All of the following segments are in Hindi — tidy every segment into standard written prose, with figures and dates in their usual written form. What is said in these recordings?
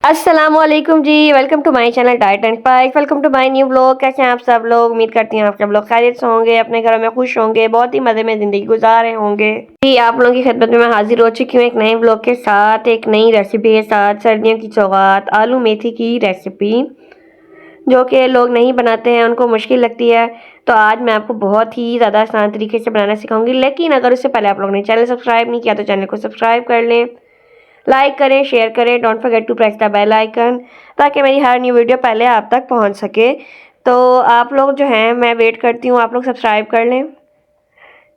अस्सलामुअलैकुम जी, welcome to my channel Diet and Spice. Welcome to my new blog. कैसे हैं आप सब लोग? उम्मीद करती हैं आप सब लोग खैरियत से होंगे, अपने घरों में खुश होंगे, बहुत ही मज़े में ज़िंदगी गुजार रहे होंगे जी। आप लोगों की खिदमत में मैं हाजिर हो चुकी हूँ एक नए ब्लॉग के साथ, एक नई रेसिपी के साथ। सर्दियों की सौगात आलू मेथी की रेसिपी, जो कि लोग नहीं बनाते हैं, उनको मुश्किल लगती है। तो आज मैं आपको बहुत ही ज़्यादा आसान तरीके से बनाना सिखाऊंगी। लेकिन अगर उससे पहले आप लोगों ने चैनल सब्सक्राइब नहीं किया तो चैनल को सब्सक्राइब कर लें, लाइक करें, शेयर करें। Don't forget to press the bell icon, ताकि मेरी हर न्यू वीडियो पहले आप तक पहुंच सके। तो आप लोग जो हैं, मैं वेट करती हूँ, आप लोग सब्सक्राइब कर लें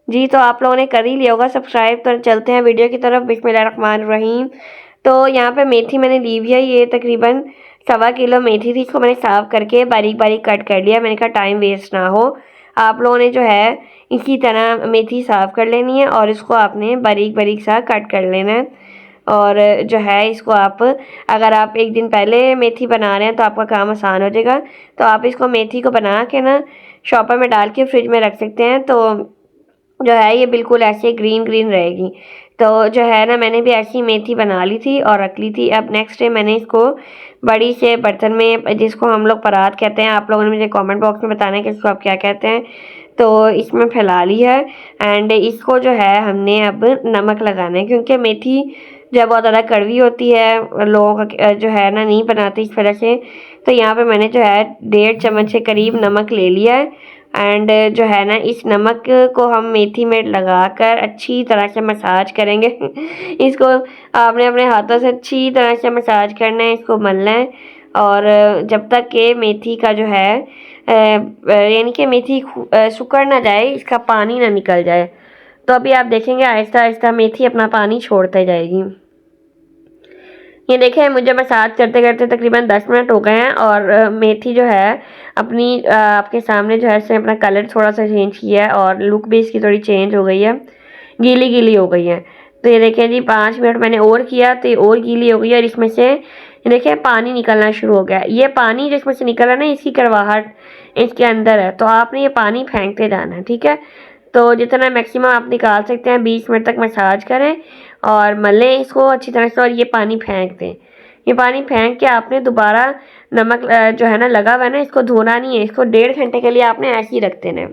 जी। तो आप लोगों ने कर ही लिया होगा सब्सक्राइब। तो चलते हैं वीडियो की तरफ। बिस्मिल्लाहिर्रहमानिर्रहीम। तो यहाँ पे मेथी मैंने ली हुई है, ये तकरीबन 1.25 किलो मेथी थी। इसको मैंने साफ़ करके बारीक बारीक कट कर लिया। मैंने कहा टाइम वेस्ट ना हो, आप लोगों ने जो है इसी तरह मेथी साफ़ कर लेनी है और इसको आपने बारीक बारीक सा कट कर लेना है। और जो है इसको आप, अगर आप एक दिन पहले मेथी बना रहे हैं तो आपका काम आसान हो जाएगा। तो आप इसको मेथी को बना के ना शॉपर में डाल के फ्रिज में रख सकते हैं। तो जो है ये बिल्कुल ऐसे ग्रीन ग्रीन रहेगी। तो जो है ना, मैंने भी ऐसी मेथी बना ली थी और रख ली थी। अब नेक्स्ट डे मैंने इसको बड़ी से बर्तन में, जिसको हम लोग परात कहते हैं, आप लोगों ने मुझे कमेंट बॉक्स में बताना है कि इसको आप क्या कहते हैं, तो इसमें फैला ली है। एंड इसको जो है हमने अब नमक लगाना है, क्योंकि मेथी जब बहुत ज़्यादा कड़वी होती है, लोगों का जो है ना नहीं बनाते इस वजह से। तो यहाँ पे मैंने जो है 1.5 चम्मच के करीब नमक ले लिया है। एंड जो है ना, इस नमक को हम मेथी में लगाकर अच्छी तरह से मसाज करेंगे इसको आपने अपने हाथों से अच्छी तरह से मसाज करना है, इसको मलना है। और जब तक कि मेथी का जो है यानी कि मेथी सुखड़ ना जाए, इसका पानी ना निकल जाए। तो अभी आप देखेंगे आहिस्ता आहिस्ता मेथी अपना पानी छोड़ते जाएगी। ये देखें, मुझे मसाज करते करते तकरीबन 10 मिनट हो गए हैं और मेथी जो है अपनी आपके सामने जो है इसने अपना कलर थोड़ा सा चेंज किया है और लुक भी इसकी थोड़ी चेंज हो गई है, गीली गीली हो गई है। तो ये देखें जी, 5 मिनट मैंने और किया तो ये और गीली हो गई है और इसमें से ये देखें पानी निकलना शुरू हो गया। ये पानी जिसमें से निकल रहा है ना, इसकी कड़वाहट इसके अंदर है। तो आपने ये पानी फेंकते जाना है, ठीक है। तो जितना मैक्सिमम आप निकाल सकते हैं 20 मिनट तक मसाज करें और मलें इसको अच्छी तरह से और ये पानी फेंक दें। ये पानी फेंक के आपने दोबारा नमक जो है ना लगा हुआ है ना, इसको धोना नहीं है। इसको 1.5 घंटे के लिए आपने ऐसे ही रख देना है।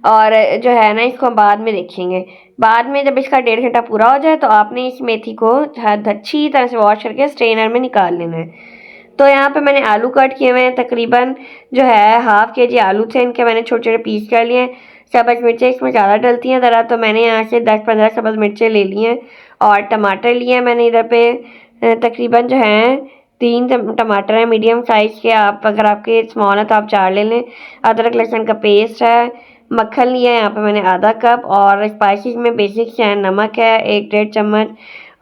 और जो है ना, इसको हम बाद में देखेंगे। बाद में जब इसका 1.5 घंटा पूरा हो जाए तो आपने इस मेथी को अच्छी तरह से वॉश करके स्ट्रेनर में निकाल लेना है। तो यहाँ पे मैंने आलू कट किए हुए हैं, तकरीबन जो है 1/2 kg आलू थे, इनके मैंने छोटे छोटे पीस कर लिए हैं। सब्ज़ मिर्चें इसमें ज़्यादा डलती हैं ज़रा, तो मैंने यहाँ से 10-15 सब्ज़ मिर्चें ले ली हैं। और टमाटर लिए हैं मैंने इधर पे तकरीबन जो हैं 3 टमाटर हैं मीडियम साइज़ के। आप अगर आपके स्मॉल है तो आप 4 ले लें। अदरक लहसुन का पेस्ट है। मक्खन लिया है यहाँ पे मैंने आधा कप। और स्पाइसेस में बेसिक्स हैं, नमक है 1-1.5 चम्मच,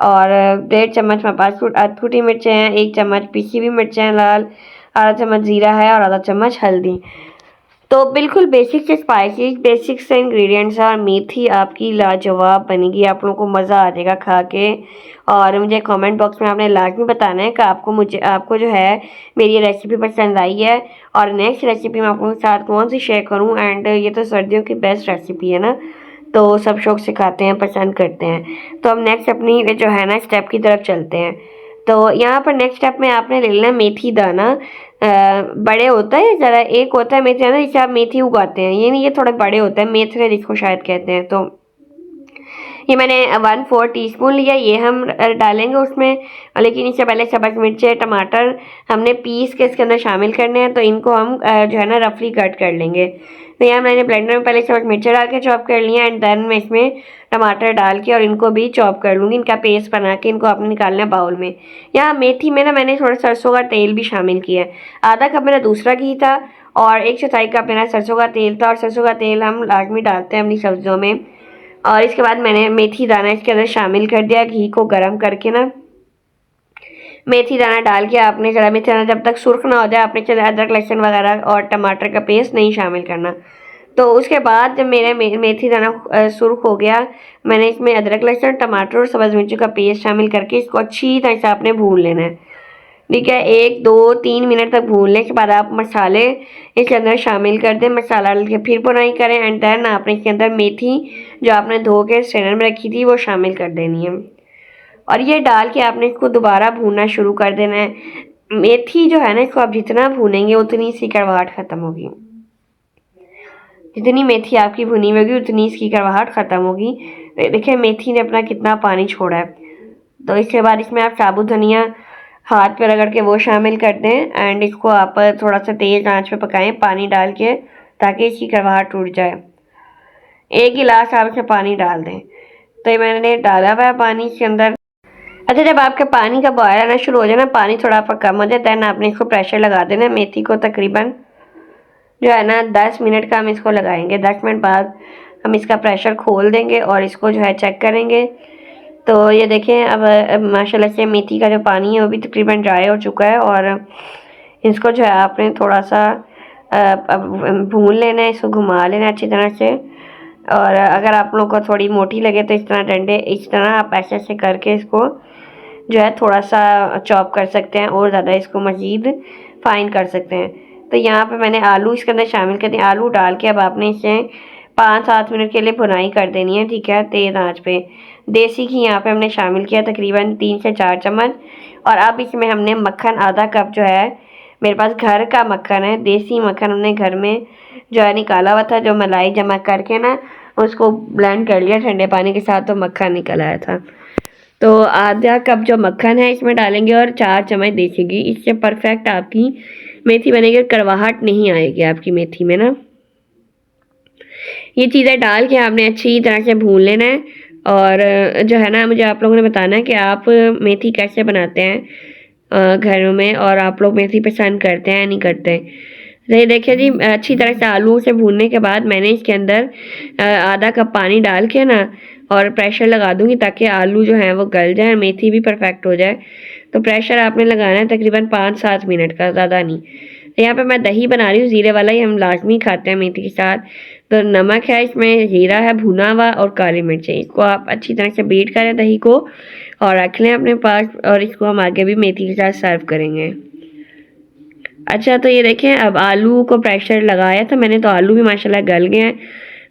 और 1.5 चम्मच मेरे पास अधकुटी मिर्चें हैं, 1 चम्मच पिसी हुई मिर्चें हैं लाल, आधा चम्मच ज़ीरा है और आधा चम्मच हल्दी। तो बिल्कुल बेसिक से स्पाइसेस, बेसिक से इंग्रेडिएंट्स हैं और मेथी आपकी लाजवाब बनेगी। आप लोगों को मज़ा आ जाएगा खा के। और मुझे कमेंट बॉक्स में आपने लाजमी बताना है कि आपको जो है मेरी रेसिपी पसंद आई है और नेक्स्ट रेसिपी मैं आपके साथ कौन सी शेयर करूं। एंड ये तो सर्दियों की बेस्ट रेसिपी है ना, तो सब शौक से खाते हैं, पसंद करते हैं। तो हम नेक्स्ट अपनी जो है ना स्टेप की तरफ चलते हैं। तो यहाँ पर नेक्स्ट स्टेप में आपने ले लेना मेथी दाना। बड़े होता है ज़रा, एक होता है मेथी दाना जिसे आप मेथी उगाते हैं, ये नहीं, ये थोड़े बड़े होते हैं, मेथरे जिसको शायद कहते हैं। तो ये मैंने 1/4 टीस्पून लिया, ये हम डालेंगे उसमें। लेकिन इससे पहले सब्ज़ मिर्चें टमाटर हमने पीस के इसके अंदर शामिल करने हैं, तो इनको हम जो है ना रफली कट कर लेंगे। तो यहाँ मैंने ब्लेंडर में पहले सब्ज़ मिर्चें डाल के चॉप कर लिया एंड देन मैं इसमें टमाटर डाल के और इनको भी चॉप कर लूँगी। इनका पेस्ट बना के इनको आपने निकालना है बाउल में। यहाँ मेथी में ना मैंने थोड़ा सरसों का तेल भी शामिल किया है। आधा कप मेरा दूसरा घी था और 1/4 कप मेरा सरसों का तेल था। और सरसों का तेल हम लाजमी डालते हैं अपनी सब्जियों में। और इसके बाद मैंने मेथी दाना इसके अंदर शामिल कर दिया। घी को गर्म करके ना मेथी दाना डाल के आपने ज़रा मेथी दाना जब तक सुर्ख ना हो जाए, आपने चला अदरक लहसुन वगैरह और टमाटर का पेस्ट नहीं शामिल करना। तो उसके बाद जब मेरा मेथी दाना सुर्ख हो गया, मैंने इसमें अदरक लहसुन टमाटर और सब्ज़ मिर्ची का पेस्ट शामिल करके इसको अच्छी तरह से आपने भून लेना है। ठीक है, 1-2-3 मिनट तक भूनने के बाद आप मसाले इसके अंदर शामिल कर दें। मसाला डाल के फिर भुनाई करें एंड देन आपने इसके अंदर मेथी जो आपने धो के स्ट्रेनर में रखी थी वो शामिल कर देनी है। और ये डाल के आपने इसको दोबारा भूनना शुरू कर देना है। मेथी जो है ना, इसको आप जितना भूनेंगे उतनी इसकी कड़वाहट ख़त्म होगी। जितनी मेथी आपकी भुनी होगी उतनी इसकी कड़वाहट ख़त्म होगी। तो देखिए मेथी ने अपना कितना पानी छोड़ा है। तो इसके बाद इसमें आप साबुत धनिया हाथ पे रगड़ के वो शामिल कर दें एंड इसको आप थोड़ा सा तेज़ आंच पे पकाएं पानी डाल के, ताकि इसकी कड़वाहट टूट जाए। 1 गिलास आप इसमें पानी डाल दें। तो ये मैंने डाला हुआ है पानी इसके अंदर। अच्छा, जब आपके पानी का बॉयल आना शुरू हो जाए ना, पानी थोड़ा आपका कम हो जाए, दैन आपने इसको प्रेशर लगा देना। मेथी को तकरीबन जो है ना 10 मिनट का हम इसको लगाएंगे। 10 मिनट बाद हम इसका प्रेशर खोल देंगे और इसको जो है चेक करेंगे। तो ये देखें अब माशाल्लाह से मेथी का जो पानी है वो भी तकरीबन ड्राई हो चुका है। और इसको जो है आपने थोड़ा सा भून लेना है, इसको घुमा लेना अच्छी तरह से। और अगर आप लोगों को थोड़ी मोटी लगे तो इस तरह डंडे, इस तरह आप ऐसे ऐसे करके इसको जो है थोड़ा सा चॉप कर सकते हैं और ज़्यादा इसको मज़ीद फाइन कर सकते हैं। तो यहाँ पे मैंने आलू इसके अंदर शामिल कर दिए। आलू डाल के अब आपने इसे 5-7 मिनट के लिए भुनाई कर देनी है, ठीक है, तेज़ आंच पे। देसी घी यहाँ पे हमने शामिल किया तकरीबन 3 से 4 चम्मच। और अब इसमें हमने मक्खन आधा कप जो है, मेरे पास घर का मक्खन है, देसी मक्खन हमने घर में जो है निकाला हुआ था, जो मलाई जमा करके ना उसको ब्लेंड कर लिया ठंडे पानी के साथ, तो मक्खन निकल आया था। तो आधा कप जो मक्खन है इसमें डालेंगे और 4 चम्मच देसी घी। इससे परफेक्ट आपकी मेथी बनेगी, कड़वाहट नहीं आएगी आपकी मेथी में ना। ये चीज़ें डाल के आपने अच्छी तरह से भून लेना है। और जो है ना, मुझे आप लोगों ने बताना है कि आप मेथी कैसे बनाते हैं घरों में, और आप लोग मेथी पसंद करते हैं नहीं करते। तो ये देखिए जी, अच्छी तरह से आलू से भूनने के बाद मैंने इसके अंदर आधा कप पानी डाल के ना और प्रेशर लगा दूंगी, ताकि आलू जो है वो गल जाए, मेथी भी परफेक्ट हो जाए। तो प्रेशर आपने लगाना है तकरीबन 5-7 मिनट का, ज़्यादा नहीं। तो यहाँ पे मैं दही बना रही हूँ, ज़ीरे वाला ही हम लाजमी खाते हैं मेथी के साथ। तो नमक है इसमें, ज़ीरा है भुना हुआ, और काली मिर्च है। इसको आप अच्छी तरह से बीट करें दही को और रख लें अपने पास, और इसको हम आगे भी मेथी के साथ सर्व करेंगे। अच्छा, तो ये देखें अब आलू को प्रेशर लगाया था मैंने, तो आलू भी माशाल्लाह गल गए हैं।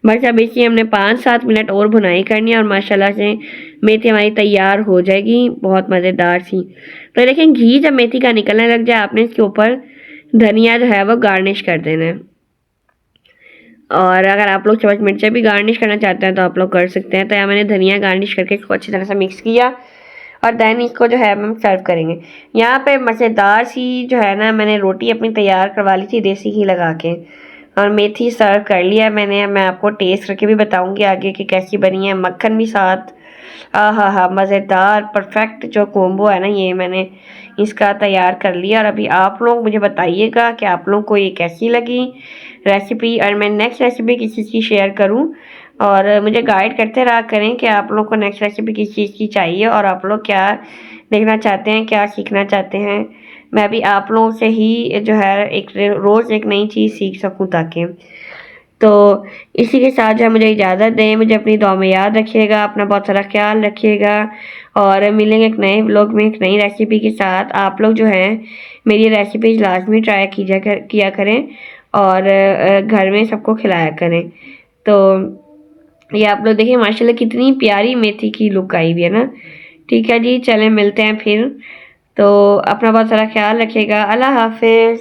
बस अब इसी हमने 5-7 मिनट और भुनाई करनी है और माशाल्लाह से मेथी हमारी तैयार हो जाएगी, बहुत मज़ेदार सी। तो देखें घी जब मेथी का निकलने लग जाए, आपने इसके ऊपर धनिया जो है वो गार्निश कर देना है। और अगर आप लोग चम्मच मिर्चें भी गार्निश करना चाहते हैं तो आप लोग कर सकते हैं। तो यहाँ मैंने धनिया गार्निश करके इसको अच्छी तरह से मिक्स किया और दैन इसको जो है हम सर्व करेंगे। यहाँ पे मज़ेदार सी जो है ना, मैंने रोटी अपनी तैयार करवा ली थी देसी घी लगा के, और मेथी सर्व कर लिया मैंने। मैं आपको टेस्ट करके भी बताऊंगी आगे कि कैसी बनी है, मक्खन भी साथ। हाँ, मज़ेदार परफेक्ट जो कॉम्बो है ना, ये मैंने इसका तैयार कर लिया। और अभी आप लोग मुझे बताइएगा कि आप लोग को ये कैसी लगी रेसिपी, और मैं नेक्स्ट रेसिपी किस चीज़ की शेयर करूँ। और मुझे गाइड करते रहा करें कि आप लोग को नेक्स्ट रेसिपी किस चीज़ की चाहिए और आप लोग क्या देखना चाहते हैं, क्या सीखना चाहते हैं। मैं भी आप लोगों से ही जो है एक रोज़ एक नई चीज़ सीख सकूं। ताकि तो इसी के साथ जो है मुझे इजाज़त दें। मुझे अपनी दुआ में याद रखिएगा, अपना बहुत सारा ख्याल रखिएगा, और मिलेंगे एक नए व्लॉग में एक नई रेसिपी के साथ। आप लोग जो हैं मेरी रेसिपीज लाजमी ट्राई किया करें और घर में सबको खिलाया करें। तो ये आप लोग देखिए माशाल्लाह कितनी प्यारी मेथी की लुक आई हुई है ना। ठीक है जी, चलें मिलते हैं फिर। तो अपना बहुत सारा ख्याल रखिएगा। अल्लाह हाफिज़।